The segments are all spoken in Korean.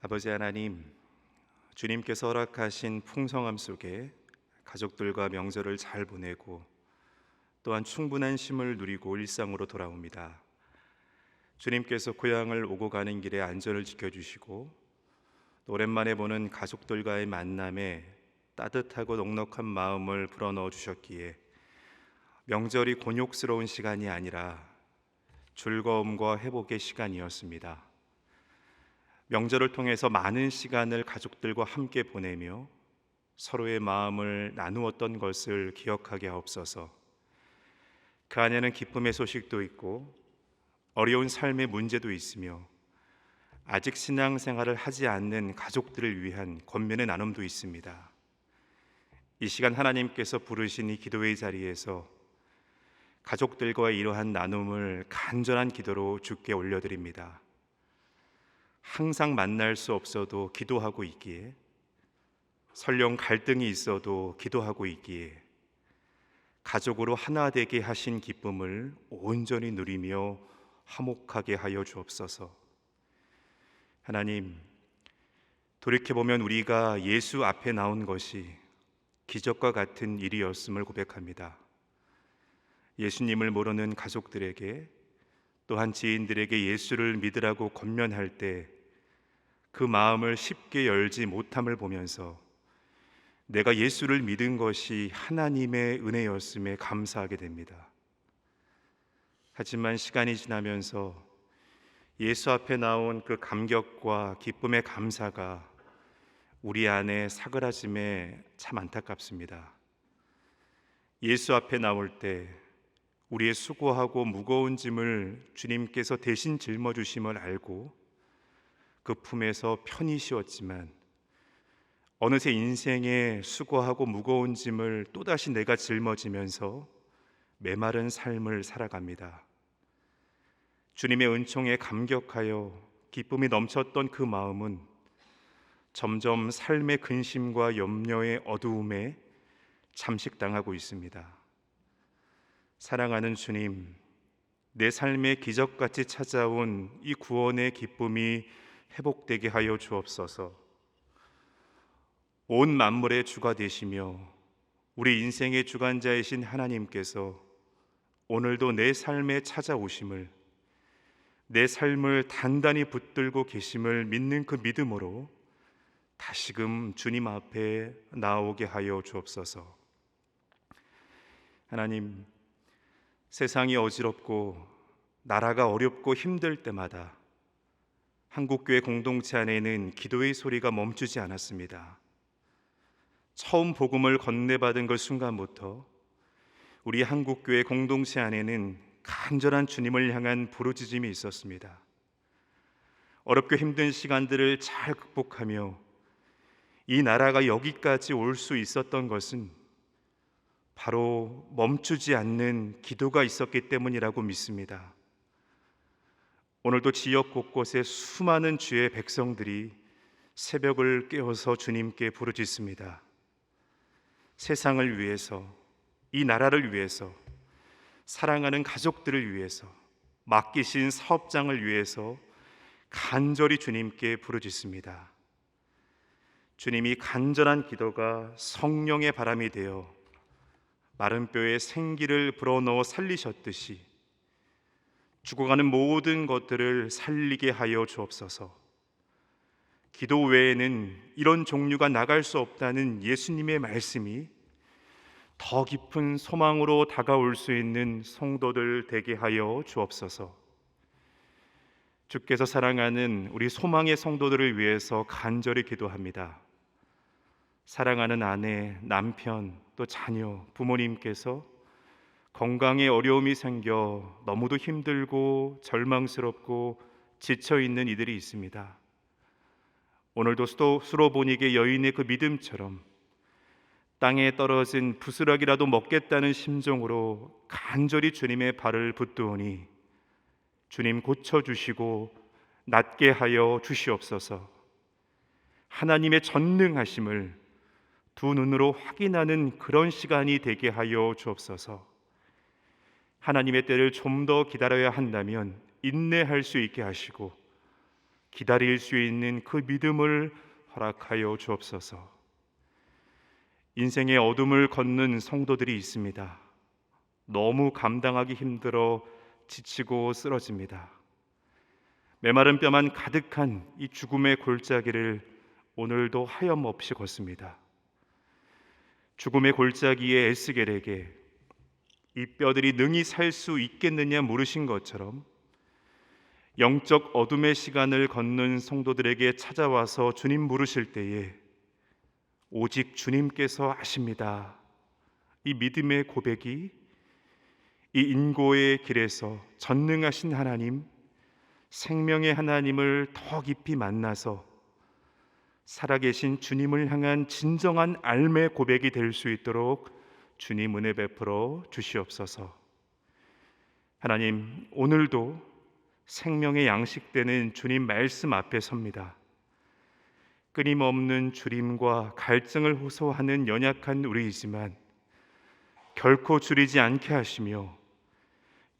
아버지 하나님, 주님께서 허락하신 풍성함 속에 가족들과 명절을 잘 보내고 또한 충분한 쉼을 누리고 일상으로 돌아옵니다. 주님께서 고향을 오고 가는 길에 안전을 지켜주시고 또 오랜만에 보는 가족들과의 만남에 따뜻하고 넉넉한 마음을 불어넣어 주셨기에 명절이 곤욕스러운 시간이 아니라 즐거움과 회복의 시간이었습니다. 명절을 통해서 많은 시간을 가족들과 함께 보내며 서로의 마음을 나누었던 것을 기억하게 하옵소서. 그 안에는 기쁨의 소식도 있고 어려운 삶의 문제도 있으며 아직 신앙생활을 하지 않는 가족들을 위한 권면의 나눔도 있습니다. 이 시간 하나님께서 부르신 이 기도의 자리에서 가족들과의 이러한 나눔을 간절한 기도로 주께 올려드립니다. 항상 만날 수 없어도 기도하고 있기에, 설령 갈등이 있어도 기도하고 있기에 가족으로 하나 되게 하신 기쁨을 온전히 누리며 화목하게 하여 주옵소서. 하나님, 돌이켜보면 우리가 예수 앞에 나온 것이 기적과 같은 일이었음을 고백합니다. 예수님을 모르는 가족들에게 또한 지인들에게 예수를 믿으라고 권면할 때 그 마음을 쉽게 열지 못함을 보면서 내가 예수를 믿은 것이 하나님의 은혜였음에 감사하게 됩니다. 하지만 시간이 지나면서 예수 앞에 나온 그 감격과 기쁨의 감사가 우리 안에 사그라짐에 참 안타깝습니다. 예수 앞에 나올 때 우리의 수고하고 무거운 짐을 주님께서 대신 짊어주심을 알고 그 품에서 편히 쉬었지만 어느새 인생의 수고하고 무거운 짐을 또다시 내가 짊어지면서 메마른 삶을 살아갑니다. 주님의 은총에 감격하여 기쁨이 넘쳤던 그 마음은 점점 삶의 근심과 염려의 어두움에 잠식당하고 있습니다. 사랑하는 주님, 내 삶에 기적같이 찾아온 이 구원의 기쁨이 회복되게 하여 주옵소서. 온 만물의 주가 되시며 우리 인생의 주관자이신 하나님께서 오늘도 내 삶에 찾아오심을, 내 삶을 단단히 붙들고 계심을 믿는 그 믿음으로 다시금 주님 앞에 나오게 하여 주옵소서. 하나님, 세상이 어지럽고 나라가 어렵고 힘들 때마다 한국교회 공동체 안에는 기도의 소리가 멈추지 않았습니다. 처음 복음을 건네받은 그 순간부터 우리 한국교회 공동체 안에는 간절한 주님을 향한 부르짖음이 있었습니다. 어렵고 힘든 시간들을 잘 극복하며 이 나라가 여기까지 올 수 있었던 것은 바로 멈추지 않는 기도가 있었기 때문이라고 믿습니다. 오늘도 지역 곳곳에 수많은 주의 백성들이 새벽을 깨워서 주님께 부르짖습니다. 세상을 위해서, 이 나라를 위해서, 사랑하는 가족들을 위해서, 맡기신 사업장을 위해서 간절히 주님께 부르짖습니다. 주님이 간절한 기도가 성령의 바람이 되어 마른 뼈에 생기를 불어넣어 살리셨듯이 죽어가는 모든 것들을 살리게 하여 주옵소서. 기도 외에는 이런 종류가 나갈 수 없다는 예수님의 말씀이 더 깊은 소망으로 다가올 수 있는 성도들 되게 하여 주옵소서. 주께서 사랑하는 우리 소망의 성도들을 위해서 간절히 기도합니다. 사랑하는 아내, 남편, 또 자녀, 부모님께서 건강에 어려움이 생겨 너무도 힘들고 절망스럽고 지쳐있는 이들이 있습니다. 오늘도 수로보니게 여인의 그 믿음처럼 땅에 떨어진 부스러기라도 먹겠다는 심정으로 간절히 주님의 발을 붙드오니 주님 고쳐주시고 낫게 하여 주시옵소서. 하나님의 전능하심을 두 눈으로 확인하는 그런 시간이 되게 하여 주옵소서. 하나님의 때를 좀 더 기다려야 한다면 인내할 수 있게 하시고 기다릴 수 있는 그 믿음을 허락하여 주옵소서. 인생의 어둠을 걷는 성도들이 있습니다. 너무 감당하기 힘들어 지치고 쓰러집니다. 메마른 뼈만 가득한 이 죽음의 골짜기를 오늘도 하염없이 걷습니다. 죽음의 골짜기에 에스겔에게 이 뼈들이 능히 살 수 있겠느냐 물으신 것처럼 영적 어둠의 시간을 걷는 성도들에게 찾아와서 주님 물으실 때에 오직 주님께서 아십니다. 이 믿음의 고백이 이 인고의 길에서 전능하신 하나님, 생명의 하나님을 더 깊이 만나서 살아계신 주님을 향한 진정한 알매 고백이 될 수 있도록 주님 은혜 베풀어 주시옵소서. 하나님, 오늘도 생명의 양식되는 주님 말씀 앞에 섭니다. 끊임없는 주림과 갈증을 호소하는 연약한 우리이지만 결코 줄이지 않게 하시며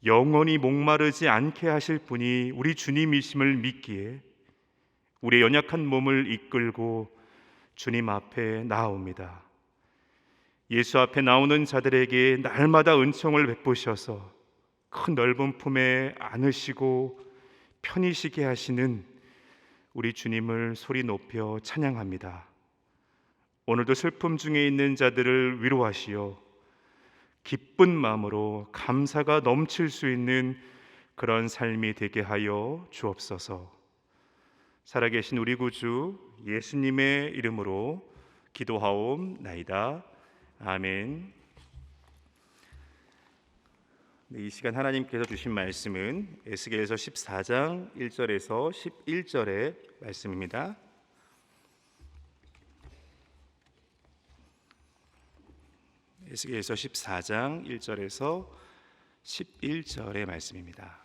영원히 목마르지 않게 하실 분이 우리 주님이심을 믿기에 우리의 연약한 몸을 이끌고 주님 앞에 나아옵니다. 예수 앞에 나오는 자들에게 날마다 은총을 베푸셔서 큰 넓은 품에 안으시고 편히 쉬게 하시는 우리 주님을 소리 높여 찬양합니다. 오늘도 슬픔 중에 있는 자들을 위로하시어 기쁜 마음으로 감사가 넘칠 수 있는 그런 삶이 되게 하여 주옵소서. 살아계신 우리 구주 예수님의 이름으로 기도하옵나이다. 아멘. 이 시간 하나님께서 주신 말씀은 에스겔서 14장 1절에서 11절의 말씀입니다. 에스겔서 14장 1절에서 11절의 말씀입니다.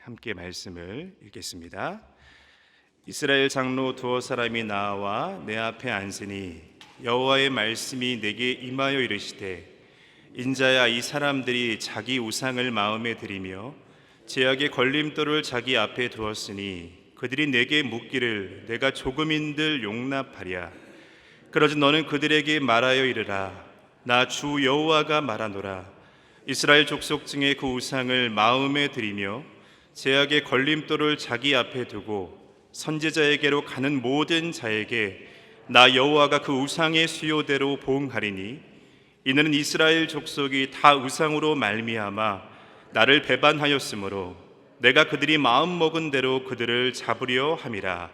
함께 말씀을 읽겠습니다. 이스라엘 장로 두어 사람이 나와 내 앞에 앉으니 여호와의 말씀이 내게 임하여 이르시되 인자야, 이 사람들이 자기 우상을 마음에 들이며 제약의 걸림돌을 자기 앞에 두었으니 그들이 내게 묻기를 내가 조금인들 용납하랴. 그러지 너는 그들에게 말하여 이르라. 나 주 여호와가 말하노라. 이스라엘 족속 중에 그 우상을 마음에 들이며 제약의 걸림돌을 자기 앞에 두고 선지자에게로 가는 모든 자에게 나 여호와가 그 우상의 수요대로 보응하리니 이는 이스라엘 족속이 다 우상으로 말미암아 나를 배반하였으므로 내가 그들이 마음 먹은 대로 그들을 잡으려 함이라.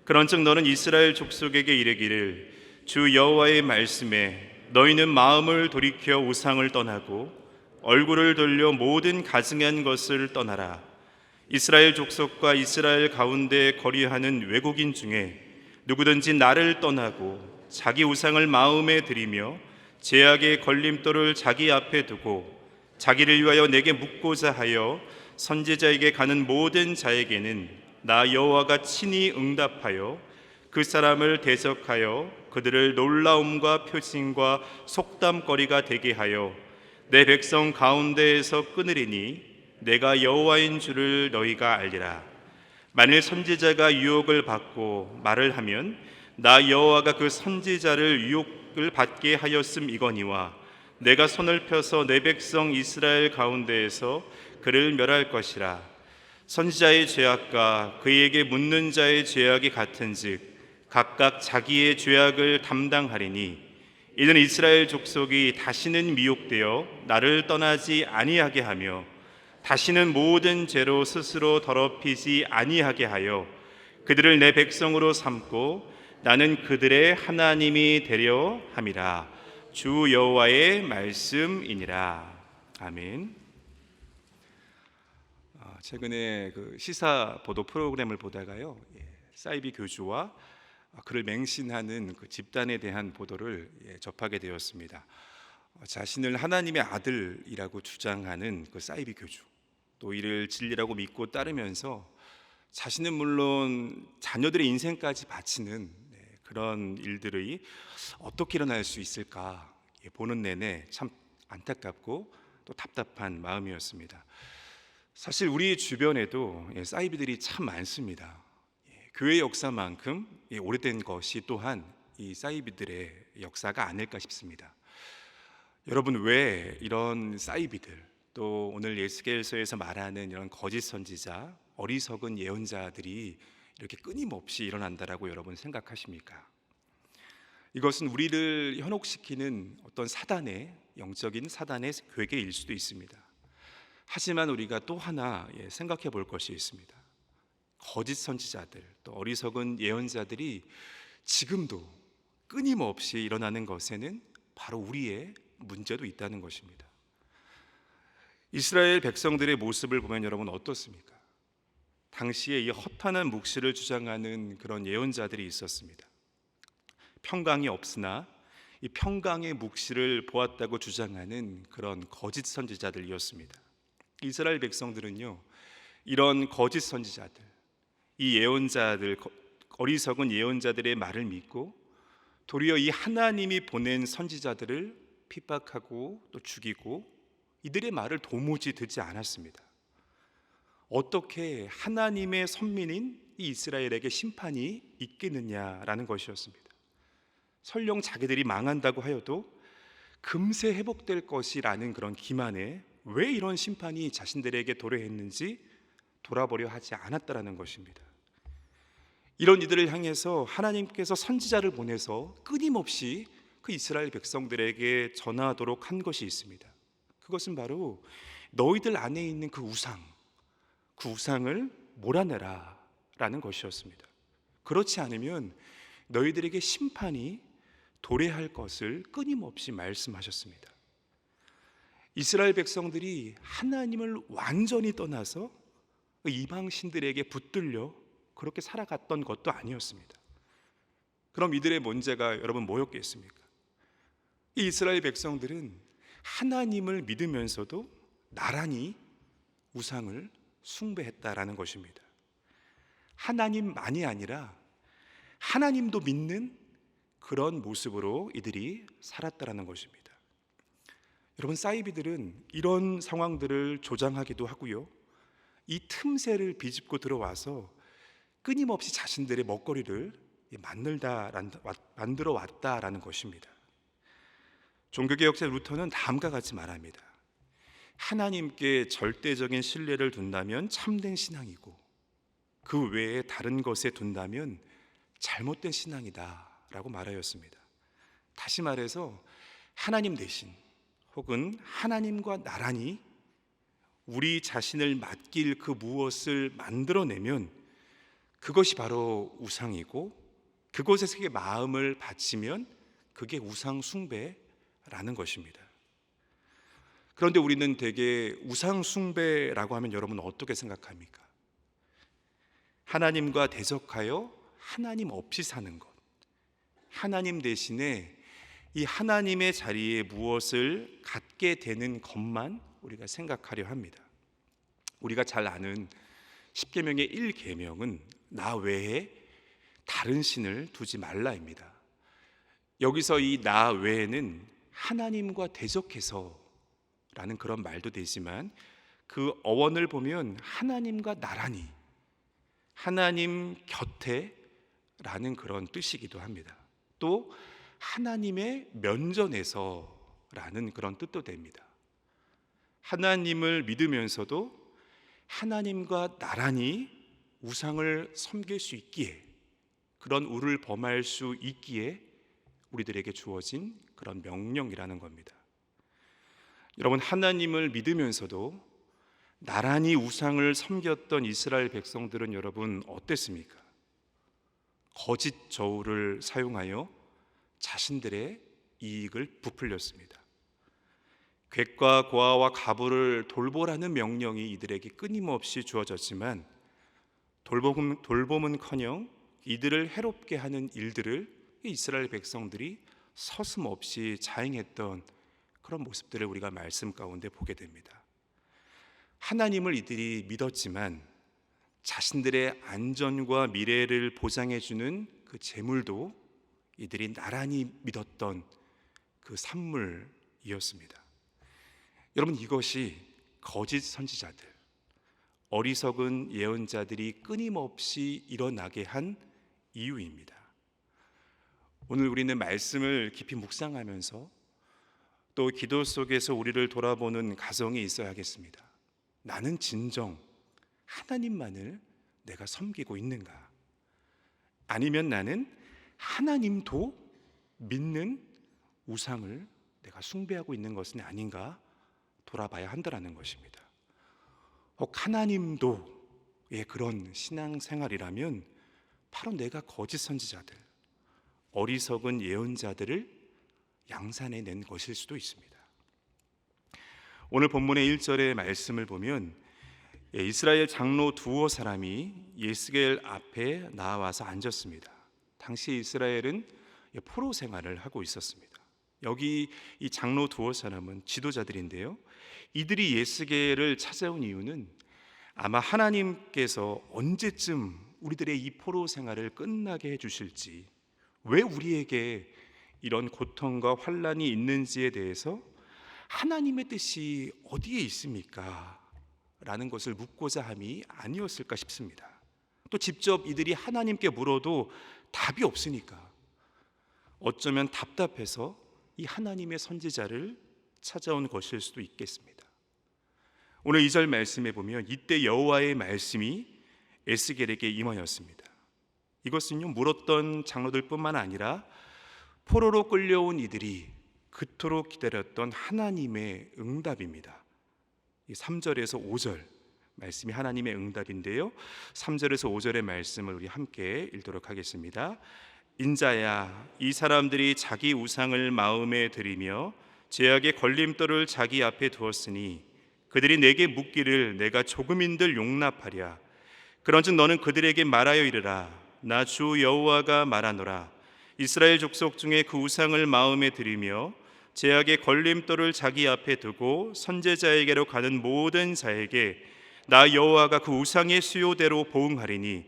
그런즉 너는 이스라엘 족속에게 이르기를 주 여호와의 말씀에 너희는 마음을 돌이켜 우상을 떠나고 얼굴을 돌려 모든 가증한 것을 떠나라. 이스라엘 족속과 이스라엘 가운데 거리하는 외국인 중에 누구든지 나를 떠나고 자기 우상을 마음에 들이며 제약의 걸림돌을 자기 앞에 두고 자기를 위하여 내게 묻고자 하여 선지자에게 가는 모든 자에게는 나 여호와가 친히 응답하여 그 사람을 대적하여 그들을 놀라움과 표징과 속담거리가 되게 하여 내 백성 가운데에서 끊으리니 내가 여호와인 줄을 너희가 알리라. 만일 선지자가 유혹을 받고 말을 하면 나 여호와가 그 선지자를 유혹을 받게 하였음이거니와 내가 손을 펴서 내 백성 이스라엘 가운데에서 그를 멸할 것이라. 선지자의 죄악과 그에게 묻는 자의 죄악이 같은즉 각각 자기의 죄악을 담당하리니 이는 이스라엘 족속이 다시는 미혹되어 나를 떠나지 아니하게 하며 다시는 모든 죄로 스스로 더럽히지 아니하게 하여 그들을 내 백성으로 삼고 나는 그들의 하나님이 되려 함이라. 주 여호와의 말씀이니라. 아멘. 최근에 그 시사 보도 프로그램을 보다가요, 사이비 교주와 그를 맹신하는 그 집단에 대한 보도를 접하게 되었습니다. 자신을 하나님의 아들이라고 주장하는 그 사이비 교주, 또 이를 진리라고 믿고 따르면서 자신은 물론 자녀들의 인생까지 바치는 그런 일들이 어떻게 일어날 수 있을까 보는 내내 참 안타깝고 또 답답한 마음이었습니다. 사실 우리 주변에도 사이비들이 참 많습니다. 교회 역사만큼 오래된 것이 또한 이 사이비들의 역사가 아닐까 싶습니다. 여러분, 왜 이런 사이비들, 또 오늘 예스겔서에서 말하는 이런 거짓 선지자, 어리석은 예언자들이 이렇게 끊임없이 일어난다라고 여러분 생각하십니까? 이것은 우리를 현혹시키는 어떤 사단의, 영적인 사단의 괴계일 수도 있습니다. 하지만 우리가 또 하나 생각해 볼 것이 있습니다. 거짓 선지자들, 또 어리석은 예언자들이 지금도 끊임없이 일어나는 것에는 바로 우리의 문제도 있다는 것입니다. 이스라엘 백성들의 모습을 보면 여러분 어떻습니까? 당시에 이 허탄한 묵시를 주장하는 그런 예언자들이 있었습니다. 평강이 없으나 이 평강의 묵시를 보았다고 주장하는 그런 거짓 선지자들이었습니다. 이스라엘 백성들은요, 이런 거짓 선지자들, 이 예언자들, 어리석은 예언자들의 말을 믿고 도리어 이 하나님이 보낸 선지자들을 핍박하고 또 죽이고 이들의 말을 도무지 듣지 않았습니다. 어떻게 하나님의 선민인 이 이스라엘에게 심판이 있겠느냐라는 것이었습니다. 설령 자기들이 망한다고 하여도 금세 회복될 것이라는 그런 기만에 왜 이런 심판이 자신들에게 도래했는지 돌아보려 하지 않았다라는 것입니다. 이런 이들을 향해서 하나님께서 선지자를 보내서 끊임없이 그 이스라엘 백성들에게 전하도록 한 것이 있습니다. 그것은 바로 너희들 안에 있는 그 우상을 몰아내라 라는 것이었습니다. 그렇지 않으면 너희들에게 심판이 도래할 것을 끊임없이 말씀하셨습니다. 이스라엘 백성들이 하나님을 완전히 떠나서 이방 신들에게 붙들려 그렇게 살아갔던 것도 아니었습니다. 그럼 이들의 문제가 여러분 뭐였겠습니까? 이 이스라엘 백성들은 하나님을 믿으면서도 나란히 우상을 숭배했다라는 것입니다. 하나님만이 아니라 하나님도 믿는 그런 모습으로 이들이 살았다라는 것입니다. 여러분, 사이비들은 이런 상황들을 조장하기도 하고요, 이 틈새를 비집고 들어와서 끊임없이 자신들의 먹거리를 만들어 왔다라는 것입니다. 종교개혁자 루터는 다음과 같이 말합니다. 하나님께 절대적인 신뢰를 둔다면 참된 신앙이고 그 외에 다른 것에 둔다면 잘못된 신앙이다 라고 말하였습니다. 다시 말해서 하나님 대신 혹은 하나님과 나란히 우리 자신을 맡길 그 무엇을 만들어내면 그것이 바로 우상이고, 그것에서 마음을 바치면 그게 우상 숭배라는 것입니다. 그런데 우리는 되게 우상 숭배라고 하면 여러분 어떻게 생각합니까? 하나님과 대적하여 하나님 없이 사는 것, 하나님 대신에 이 하나님의 자리에 무엇을 갖게 되는 것만 우리가 생각하려 합니다. 우리가 잘 아는 십계명의 1계명은 나 외에 다른 신을 두지 말라입니다. 여기서 이 나 외에는 하나님과 대적해서 라는 그런 말도 되지만 그 어원을 보면 하나님과 나란히, 하나님 곁에 라는 그런 뜻이기도 합니다. 또 하나님의 면전에서 라는 그런 뜻도 됩니다. 하나님을 믿으면서도 하나님과 나란히 우상을 섬길 수 있기에, 그런 우를 범할 수 있기에 우리들에게 주어진 그런 명령이라는 겁니다. 여러분, 하나님을 믿으면서도 나란히 우상을 섬겼던 이스라엘 백성들은 여러분 어땠습니까? 거짓 저울을 사용하여 자신들의 이익을 부풀렸습니다. 객과 고아와 가부를 돌보라는 명령이 이들에게 끊임없이 주어졌지만 돌봄은커녕 이들을 해롭게 하는 일들을 이스라엘 백성들이 서슴없이 자행했던 그런 모습들을 우리가 말씀 가운데 보게 됩니다. 하나님을 이들이 믿었지만 자신들의 안전과 미래를 보장해주는 그 재물도 이들이 나란히 믿었던 그 산물이었습니다. 여러분, 이것이 거짓 선지자들, 어리석은 예언자들이 끊임없이 일어나게 한 이유입니다. 오늘 우리는 말씀을 깊이 묵상하면서 또 기도 속에서 우리를 돌아보는 가정이 있어야겠습니다. 나는 진정 하나님만을 내가 섬기고 있는가? 아니면 나는 하나님도 믿는 우상을 내가 숭배하고 있는 것은 아닌가 돌아봐야 한다는 것입니다. 혹 하나님도의 그런 신앙생활이라면 바로 내가 거짓 선지자들, 어리석은 예언자들을 양산해낸 것일 수도 있습니다. 오늘 본문의 1절의 말씀을 보면 이스라엘 장로 두어 사람이 예스겔 앞에 나와서 앉았습니다. 당시 이스라엘은 포로 생활을 하고 있었습니다. 여기 이 장로 두어 사람은 지도자들인데요, 이들이 예스겔을 찾아온 이유는 아마 하나님께서 언제쯤 우리들의 이 포로 생활을 끝나게 해주실지, 왜 우리에게 이런 고통과 환난이 있는지에 대해서 하나님의 뜻이 어디에 있습니까? 라는 것을 묻고자 함이 아니었을까 싶습니다. 또 직접 이들이 하나님께 물어도 답이 없으니까 어쩌면 답답해서 이 하나님의 선지자를 찾아온 것일 수도 있겠습니다. 오늘 2절 말씀에 보면 이때 여호와의 말씀이 에스겔에게 임하였습니다. 이것은요, 물었던 장로들뿐만 아니라 포로로 끌려온 이들이 그토록 기다렸던 하나님의 응답입니다. 3절에서 5절 말씀이 하나님의 응답인데요, 3절에서 5절의 말씀을 우리 함께 읽도록 하겠습니다. 인자야, 이 사람들이 자기 우상을 마음에 들이며 죄악의 걸림돌을 자기 앞에 두었으니 그들이 내게 묻기를 내가 조금인들 용납하랴. 그런즉 너는 그들에게 말하여 이르라. 나 주 여호와가 말하노라. 이스라엘 족속 중에 그 우상을 마음에 들이며 죄악의 걸림돌을 자기 앞에 두고 선제자에게로 가는 모든 자에게 나 여호와가 그 우상의 수요대로 보응하리니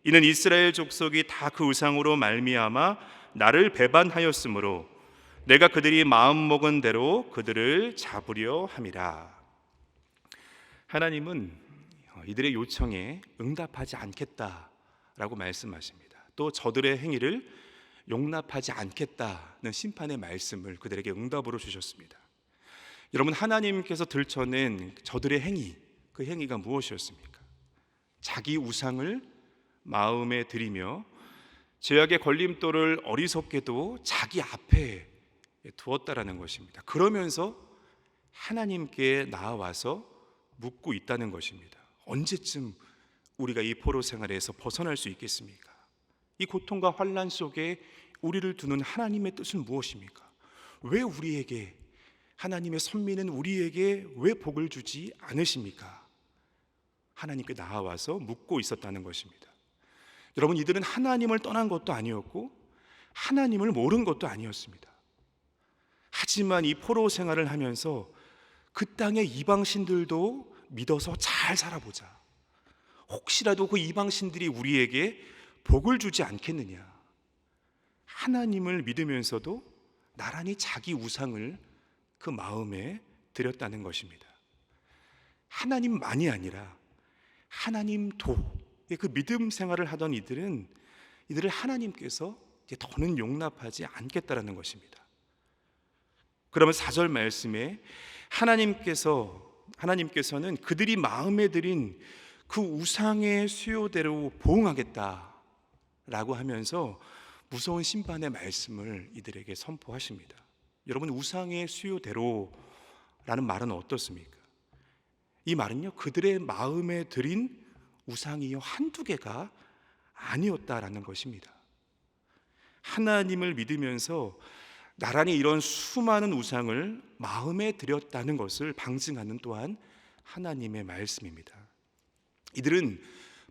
이는 이스라엘 족속이 다 그 우상으로 말미암아 나를 배반하였으므로 내가 그들이 마음먹은 대로 그들을 잡으려 함이라. 하나님은 이들의 요청에 응답하지 않겠다라고 말씀하십니다. 또 저들의 행위를 용납하지 않겠다는 심판의 말씀을 그들에게 응답으로 주셨습니다. 여러분, 하나님께서 들춰낸 저들의 행위, 그 행위가 무엇이었습니까? 자기 우상을 마음에 들이며 죄악의 걸림돌을 어리석게도 자기 앞에 두었다라는 것입니다. 그러면서 하나님께 나아와서 묻고 있다는 것입니다. 언제쯤 우리가 이 포로 생활에서 벗어날 수 있겠습니까? 이 고통과 환난 속에 우리를 두는 하나님의 뜻은 무엇입니까? 왜 우리에게, 하나님의 선민은 우리에게 왜 복을 주지 않으십니까? 하나님께 나아와서 묻고 있었다는 것입니다. 여러분, 이들은 하나님을 떠난 것도 아니었고 하나님을 모른 것도 아니었습니다. 하지만 이 포로 생활을 하면서 그 땅의 이방신들도 믿어서 잘 살아보자, 혹시라도 그 이방신들이 우리에게 복을 주지 않겠느냐, 하나님을 믿으면서도 나란히 자기 우상을 그 마음에 들였다는 것입니다. 하나님만이 아니라 하나님도의 그 믿음 생활을 하던 이들을 하나님께서 이제 더는 용납하지 않겠다라는 것입니다. 그러면 4절 말씀에 하나님께서는 그들이 마음에 들인 그 우상의 수요대로 보응하겠다라고 하면서 무서운 심판의 말씀을 이들에게 선포하십니다. 여러분, 우상의 수요대로라는 말은 어떻습니까? 이 말은요, 그들의 마음에 들인 우상이요 한두 개가 아니었다라는 것입니다. 하나님을 믿으면서 나란히 이런 수많은 우상을 마음에 들였다는 것을 방증하는 또한 하나님의 말씀입니다. 이들은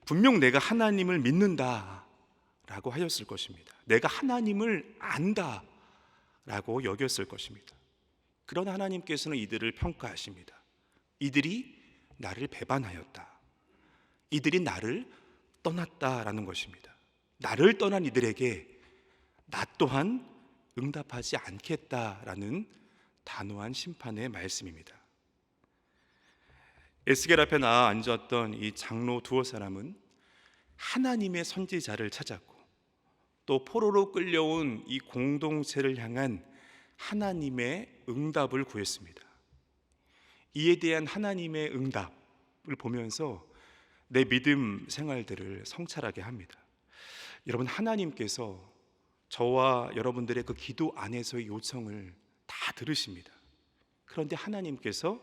분명 내가 하나님을 믿는다라고 하였을 것입니다. 내가 하나님을 안다라고 여겼을 것입니다. 그러나 하나님께서는 이들을 평가하십니다. 이들이 나를 배반하였다. 이들이 나를 떠났다라는 것입니다. 나를 떠난 이들에게 나 또한 응답하지 않겠다라는 단호한 심판의 말씀입니다. 에스겔 앞에 나와 앉았던 이 장로 두어 사람은 하나님의 선지자를 찾았고 또 포로로 끌려온 이 공동체를 향한 하나님의 응답을 구했습니다. 이에 대한 하나님의 응답을 보면서 내 믿음 생활들을 성찰하게 합니다. 여러분, 하나님께서 저와 여러분들의 그 기도 안에서의 요청을 다 들으십니다. 그런데 하나님께서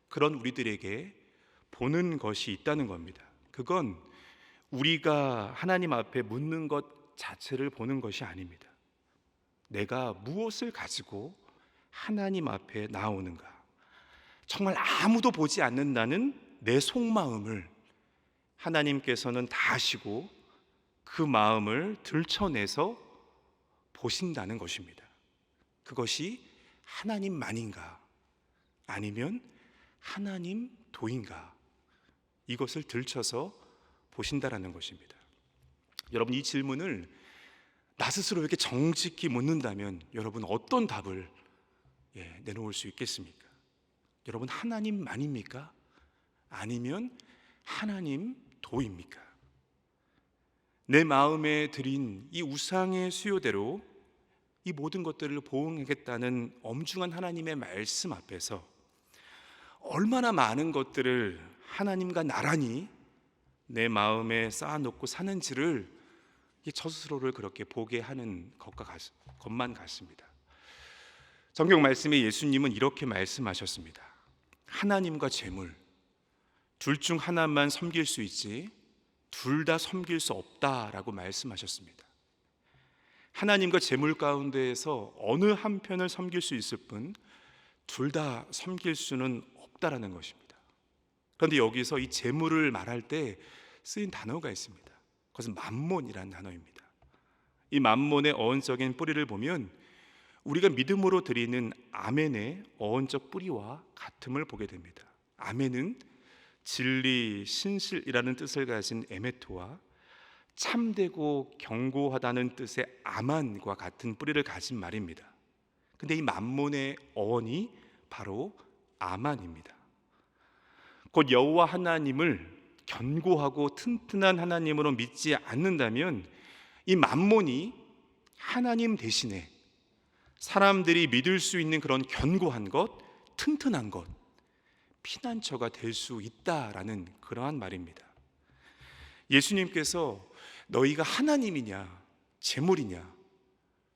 그런 우리들에게 보는 것이 있다는 겁니다. 그건 우리가 하나님 앞에 묻는 것 자체를 보는 것이 아닙니다. 내가 무엇을 가지고 하나님 앞에 나오는가, 정말 아무도 보지 않는다는 내 속마음을 하나님께서는 다 아시고 그 마음을 들춰내서 보신다는 것입니다. 그것이 하나님만인가 아니면 하나님 도인가, 이것을 들춰서 보신다라는 것입니다. 여러분, 이 질문을 나 스스로 이렇게 정직히 묻는다면 여러분 어떤 답을 내놓을 수 있겠습니까? 여러분, 하나님만입니까? 아니면 하나님 도입니까? 내 마음에 들인 이 우상의 수요대로 이 모든 것들을 보응하겠다는 엄중한 하나님의 말씀 앞에서 얼마나 많은 것들을 하나님과 나란히 내 마음에 쌓아놓고 사는지를 저 스스로를 그렇게 보게 하는 것만 같습니다. 성경 말씀에 예수님은 이렇게 말씀하셨습니다. 하나님과 재물 둘 중 하나만 섬길 수 있지 둘 다 섬길 수 없다라고 말씀하셨습니다. 하나님과 재물 가운데에서 어느 한편을 섬길 수 있을 뿐 둘 다 섬길 수는 없다라는 것입니다. 그런데 여기서 이 재물을 말할 때 쓰인 단어가 있습니다. 그것은 만몬이라는 단어입니다. 이 만몬의 어원적인 뿌리를 보면 우리가 믿음으로 드리는 아멘의 어원적 뿌리와 같음을 보게 됩니다. 아멘은 진리, 신실이라는 뜻을 가진 에메토와 참되고 견고하다는 뜻의 아만과 같은 뿌리를 가진 말입니다. 근데 이 만몬의 어원이 바로 아만입니다. 곧 여호와 하나님을 견고하고 튼튼한 하나님으로 믿지 않는다면 이 만몬이 하나님 대신에 사람들이 믿을 수 있는 그런 견고한 것, 튼튼한 것, 피난처가 될 수 있다라는 그러한 말입니다. 예수님께서 너희가 하나님이냐 재물이냐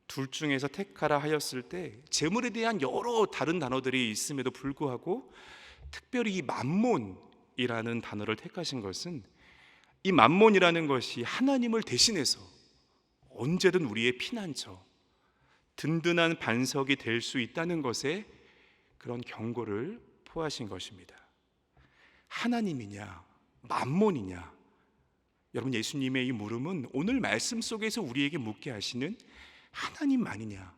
둘 중에서 택하라 하였을 때 재물에 대한 여러 다른 단어들이 있음에도 불구하고 특별히 이 만몬이라는 단어를 택하신 것은 이 만몬이라는 것이 하나님을 대신해서 언제든 우리의 피난처, 든든한 반석이 될 수 있다는 것에 그런 경고를 포하신 것입니다. 하나님이냐 만몬이냐, 여러분, 예수님의 이 물음은 오늘 말씀 속에서 우리에게 묻게 하시는 하나님만이냐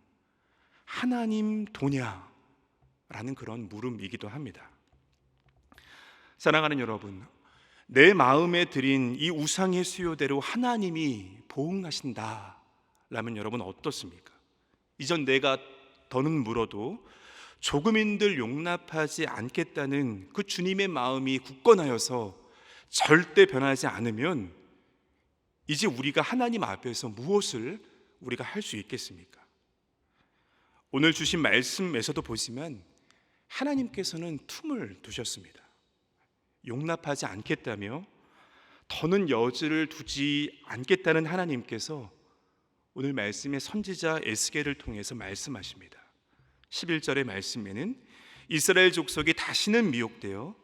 하나님 도냐 라는 그런 물음이기도 합니다. 사랑하는 여러분, 내 마음에 들인 이 우상의 수요대로 하나님이 보응하신다 라면 여러분 어떻습니까? 이전 내가 더는 물어도 조금인들 용납하지 않겠다는 그 주님의 마음이 굳건하여서 절대 변하지 않으면 이제 우리가 하나님 앞에서 무엇을 우리가 할 수 있겠습니까? 오늘 주신 말씀에서도 보시면 하나님께서는 틈을 두셨습니다. 용납하지 않겠다며 더는 여지를 두지 않겠다는 하나님께서 오늘 말씀의 선지자 에스겔을 통해서 말씀하십니다. 11절의 말씀에는 이스라엘 족속이 다시는 미혹되어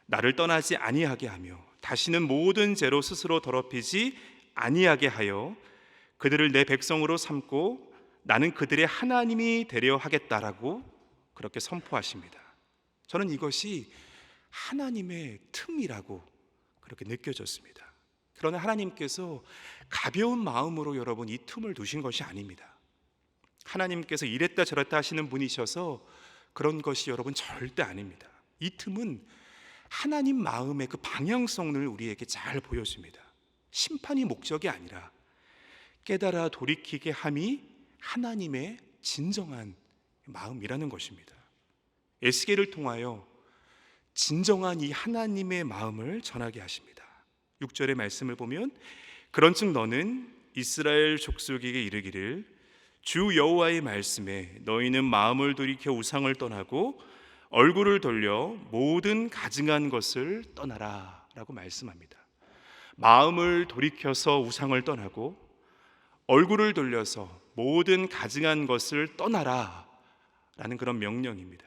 나를 떠나지 아니하게 하며 다시는 모든 죄로 스스로 더럽히지 아니하게 하여 그들을 내 백성으로 삼고 나는 그들의 하나님이 되려 하겠다라고 그렇게 선포하십니다. 저는 이것이 하나님의 틈이라고 그렇게 느껴졌습니다. 그러나 하나님께서 가벼운 마음으로 여러분 이 틈을 두신 것이 아닙니다. 하나님께서 이랬다 저랬다 하시는 분이셔서 그런 것이 여러분 절대 아닙니다. 이 틈은 하나님 마음의 그 방향성을 우리에게 잘 보여줍니다. 심판이 목적이 아니라 깨달아 돌이키게 함이 하나님의 진정한 마음이라는 것입니다. 에스겔을 통하여 진정한 이 하나님의 마음을 전하게 하십니다. 6절의 말씀을 보면 그런즉 너는 이스라엘 족속에게 이르기를 주 여호와의 말씀에 너희는 마음을 돌이켜 우상을 떠나고 얼굴을 돌려 모든 가증한 것을 떠나라 라고 말씀합니다. 마음을 돌이켜서 우상을 떠나고 얼굴을 돌려서 모든 가증한 것을 떠나라 라는 그런 명령입니다.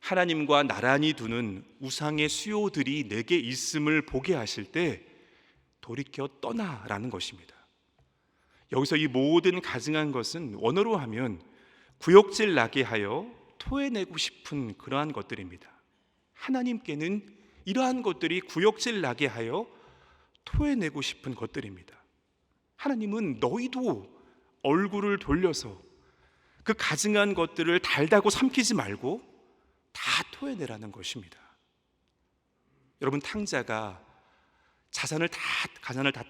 하나님과 나란히 두는 우상의 수요들이 내게 있음을 보게 하실 때 돌이켜 떠나라는 것입니다. 여기서 이 모든 가증한 것은 원어로 하면 구역질 나게 하여 토해내고 싶은 그러한 것들입니다. 하나님께는 이러한 것들이 구역질 나게 하여 토해내고 싶은 것들입니다. 하나님은 너희도 얼굴을 돌려서 그 가증한 것들을 달다고 삼키지 말고 다 토해내라는 것입니다. 여러분, 탕자가 가산을 다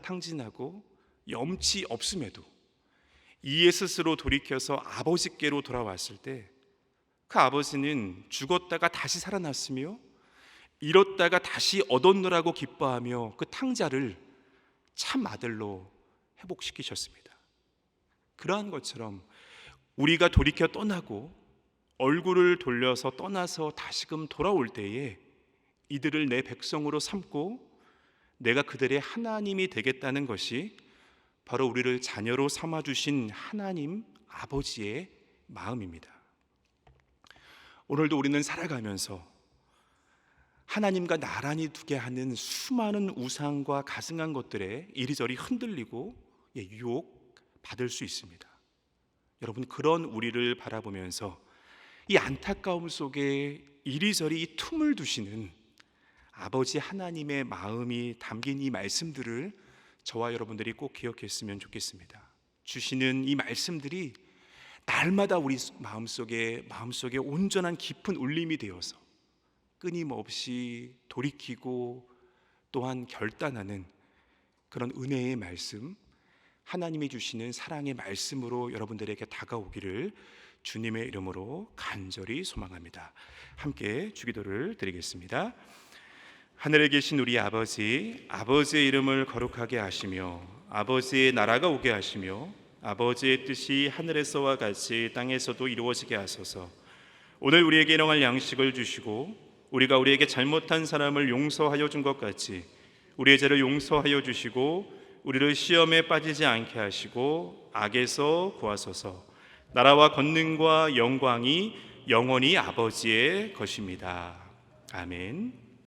탕진하고 염치 없음에도 이에 스스로 돌이켜서 아버지께로 돌아왔을 때 그 아버지는 죽었다가 다시 살아났으며 잃었다가 다시 얻었노라고 기뻐하며 그 탕자를 참 아들로 회복시키셨습니다. 그러한 것처럼 우리가 돌이켜 떠나고 얼굴을 돌려서 떠나서 다시금 돌아올 때에 이들을 내 백성으로 삼고 내가 그들의 하나님이 되겠다는 것이 바로 우리를 자녀로 삼아주신 하나님 아버지의 마음입니다. 오늘도 우리는 살아가면서 하나님과 나란히 두게 하는 수많은 우상과 가증한 것들에 이리저리 흔들리고 유혹 받을 수 있습니다. 여러분, 그런 우리를 바라보면서 이 안타까움 속에 이리저리 이 틈을 두시는 아버지 하나님의 마음이 담긴 이 말씀들을 저와 여러분들이 꼭 기억했으면 좋겠습니다. 주시는 이 말씀들이 날마다 우리 마음속에 온전한 깊은 울림이 되어서 끊임없이 돌이키고 또한 결단하는 그런 은혜의 말씀, 하나님이 주시는 사랑의 말씀으로 여러분들에게 다가오기를 주님의 이름으로 간절히 소망합니다. 함께 주기도를 드리겠습니다. 하늘에 계신 우리 아버지, 아버지의 이름을 거룩하게 하시며 아버지의 나라가 오게 하시며 아버지의 뜻이 하늘에서와 같이 땅에서도 이루어지게 하소서. 오늘 우리에게 일용할 양식을 주시고 우리가 우리에게 잘못한 사람을 용서하여 준 것 같이 우리의 죄를 용서하여 주시고 우리를 시험에 빠지지 않게 하시고 악에서 구하소서. 나라와 권능과 영광이 영원히 아버지의 것입니다. 아멘.